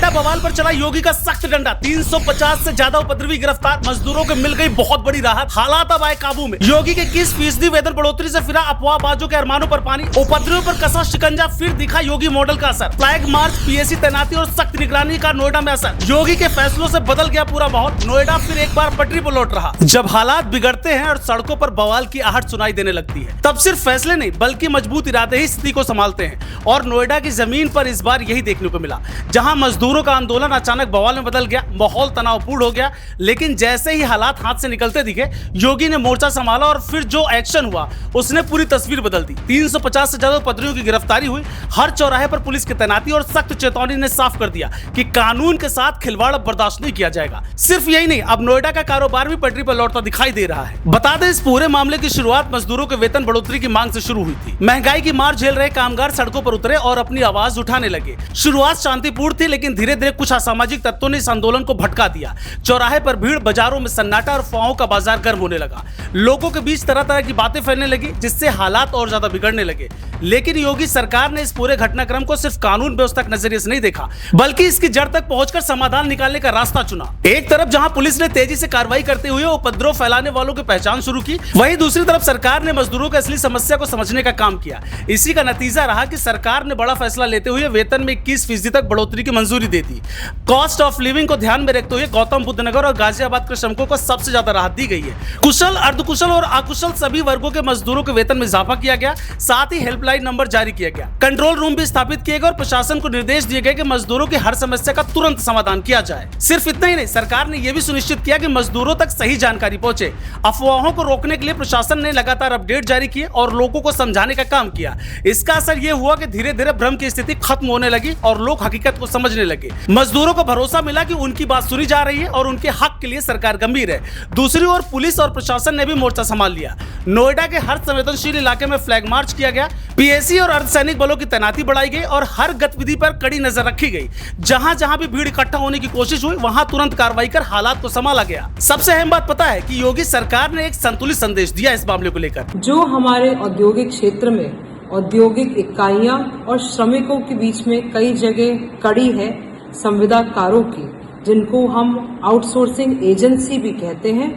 नोएडा बवाल पर चला योगी का सख्त डंडा। 350 से ज्यादा उपद्रवी गिरफ्तार, मजदूरों को मिल गई बहुत बड़ी राहत, हालात अब आए काबू में। योगी के 21% वेतन बढ़ोतरी से फिरा अफवाहबाजों के अरमानों पर पानी, उपद्रवियों पर कसा शिकंजा, फिर दिखा योगी मॉडल का असर। फ्लैग मार्च, पीएसी तैनाती और सख्त निगरानी का नोएडा में असर। योगी के फैसलों से बदल गया पूरा माहौल। नोएडा फिर एक बार पटरी पर लौट रहा। जब हालात बिगड़ते हैं और सड़कों पर बवाल की आहट सुनाई देने लगती है, तब सिर्फ फैसले नहीं बल्कि मजबूत इरादे ही स्थिति को संभालते हैं। और नोएडा की जमीन पर इस बार यही देखने को मिला, जहां मजदूरों का आंदोलन अचानक बवाल में बदल गया, माहौल तनावपूर्ण हो गया। लेकिन जैसे ही हालात हाथ से निकलते दिखे, योगी ने मोर्चा संभाला और फिर जो एक्शन हुआ उसने पूरी तस्वीर बदल दी। 350 से ज्यादा उपद्रवियों की गिरफ्तारी हुई, हर चौराहे पर पुलिस की तैनाती और सख्त चेतावनी ने साफ कर दिया कि कानून के साथ खिलवाड़ बर्दाश्त नहीं किया जाएगा। सिर्फ यही नहीं, अब नोएडा का कारोबार भी पटरी पर लौटता दिखाई दे रहा है। बता दें, इस पूरे मामले की शुरुआत मजदूरों के वेतन बढ़ोतरी की मांग से शुरू हुई थी। महंगाई की मार झेल रहे कामगार सड़कों पर उतरे और अपनी आवाज उठाने लगे। शुरुआत शांतिपूर्ण थी, लेकिन धीरे धीरे कुछ असामाजिक तत्वों ने इस आंदोलन को भटका दिया। चौराहे पर भीड़, बाजारों में सन्नाटा और अफवाहों का बाजार गर्म होने लगा। लोगों के बीच तरह तरह की बातें फैलने लगी, जिससे हालात और ज्यादा बिगड़ने लगे। लेकिन योगी सरकार ने इस पूरे घटनाक्रम को सिर्फ कानून व्यवस्था के नजरिए से नहीं देखा, बल्कि इसकी जड़ तक पहुंचकर समाधान निकालने का रास्ता चुना। एक तरफ जहां पुलिस ने तेजी से कार्रवाई करते हुए उपद्रव फैलाने वालों की पहचान शुरू की, वहीं दूसरी तरफ सरकार ने मजदूरों की असली समस्या को समझने का काम किया। इसी का नतीजा रहा कि सरकार ने बड़ा फैसला लेते हुए वेतन में 21% तक बढ़ोतरी की मंजूरी दे दी। कॉस्ट ऑफ लिविंग को ध्यान में रखते हुए गौतम बुद्ध नगर और गाजियाबाद के श्रमिकों को सबसे ज्यादा राहत दी गई है। कुशल, अर्धकुशल और अकुशल सभी वर्गों के मजदूरों के वेतन में इजाफा किया गया। साथ ही हेल्पलाइन नंबर जारी किया गया, कंट्रोल रूम भी स्थापित किए गए और प्रशासन को निर्देश दिए गए कि मजदूरों की हर समस्या का तुरंत समाधान किया जाए। सिर्फ इतना ही नहीं, सरकार ने यह भी सुनिश्चित किया कि मजदूरों तक सही जानकारी पहुंचे। अफवाहों को रोकने के लिए प्रशासन ने लगातार अपडेट जारी किए और लोगों को समझाने का काम किया। इसका असर यह हुआ कि धीरे धीरे भ्रम की स्थिति खत्म होने लगी और लोग हकीकत को समझने लगे। मजदूरों को भरोसा मिला कि उनकी बात सुनी जा रही है और उनके हक के लिए सरकार गंभीर है। दूसरी ओर पुलिस और प्रशासन ने भी मोर्चा संभाल लिया। नोएडा के हर संवेदनशील इलाके में फ्लैग मार्च किया गया, पीएसी और अर्धसैनिक बलों की तैनाती बढ़ाई गई और हर गतिविधि पर कड़ी नजर रखी गई। जहां जहां भी भीड़ इकट्ठा होने की कोशिश हुई, वहां तुरंत कार्रवाई कर हालात को संभाला गया। सबसे अहम बात पता है कि योगी सरकार ने एक संतुलित संदेश दिया इस मामले को लेकर। जो हमारे औद्योगिक क्षेत्र में औद्योगिक इकाइयां और श्रमिकों के बीच में कई जगह कड़ी है संविदाकारों की, जिनको हम आउटसोर्सिंग एजेंसी भी कहते हैं,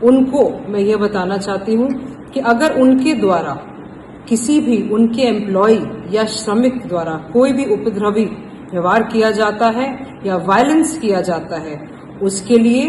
उनको मैं ये बताना चाहती हूँ कि अगर उनके द्वारा किसी भी उनके एम्प्लॉय या श्रमिक द्वारा कोई भी उपद्रवी व्यवहार किया जाता है या वायलेंस किया जाता है, उसके लिए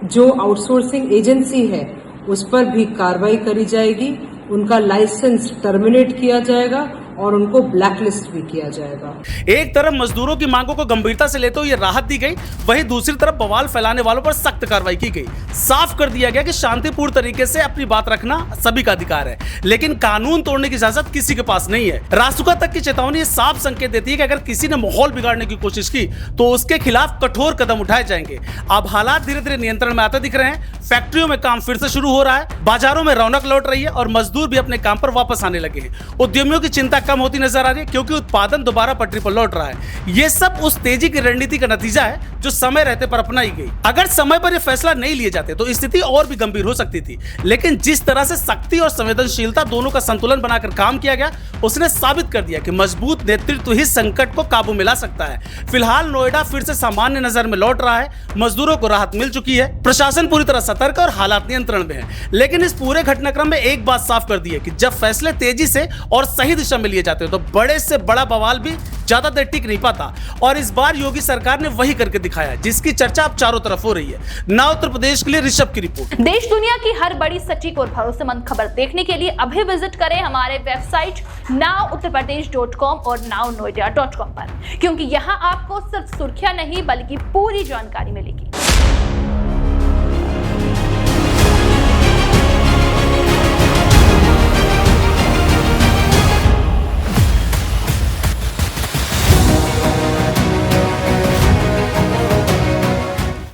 जो आउटसोर्सिंग एजेंसी है उस पर भी कार्रवाई करी जाएगी, उनका लाइसेंस टर्मिनेट किया जाएगा और उनको ब्लैकलिस्ट भी किया जाएगा। एक तरफ मजदूरों की मांगों को गंभीरता से लेते हुए राहत दी गई, वहीं दूसरी तरफ बवाल फैलाने वालों पर सख्त कार्रवाई की गई। साफ कर दिया गया कि शांतिपूर्ण तरीके से अपनी बात रखना सभी का अधिकार है, लेकिन कानून तोड़ने की इजाजत किसी के पास नहीं है। रासुका तक की चेतावनी साफ संकेत देती है कि अगर किसी ने माहौल बिगाड़ने की कोशिश की तो उसके खिलाफ कठोर कदम उठाए जाएंगे। अब हालात धीरे धीरे नियंत्रण में आते दिख रहे हैं। फैक्ट्रियों में काम फिर से शुरू हो रहा है, बाजारों में रौनक लौट रही है और मजदूर भी अपने काम पर वापस आने लगे हैं। उद्यमियों की चिंता कम होती नजर आ रही है, क्योंकि उत्पादन दोबारा पटरी पर लौट रहा है। ये सब उस तेजी की रणनीति का नतीजा है जो समय रहते पर अपनाई गई। अगर समय पर ये फैसला नहीं लिए जाते तो स्थिति और भी गंभीर हो सकती थी, लेकिन जिस तरह से सख्ती और संवेदनशीलता दोनों का संतुलन बनाकर काम किया गया, उसने साबित कर दिया कि मजबूत नेतृत्व ही संकट को काबू में ला सकता है। फिलहाल नोएडा फिर से सामान्य नजर में लौट रहा है, मजदूरों को राहत मिल चुकी है, प्रशासन पूरी तरह सतर्क और हालात नियंत्रण में है। लेकिन इस पूरे घटनाक्रम में एक बात साफ कर दी है कि जब फैसले तेजी से और सही दिशा में लिए जाते हैं तो बड़े से बड़ा बवाल भी ज्यादा देर टिक नहीं पाता। और इस बार योगी सरकार ने वही करके दिखाया, जिसकी चर्चा अब चारों तरफ हो रही है। ना उत्तर प्रदेश के लिए ऋषभ की रिपोर्ट। देश दुनिया की हर बड़ी, सटीक और भरोसेमंद खबर देखने के लिए अभी विजिट करें हमारे वेबसाइट nowuttarpradesh.com और nownoida.com पर, क्योंकि यहाँ आपको सिर्फ सुर्खियां नहीं बल्कि पूरी जानकारी मिलेगी।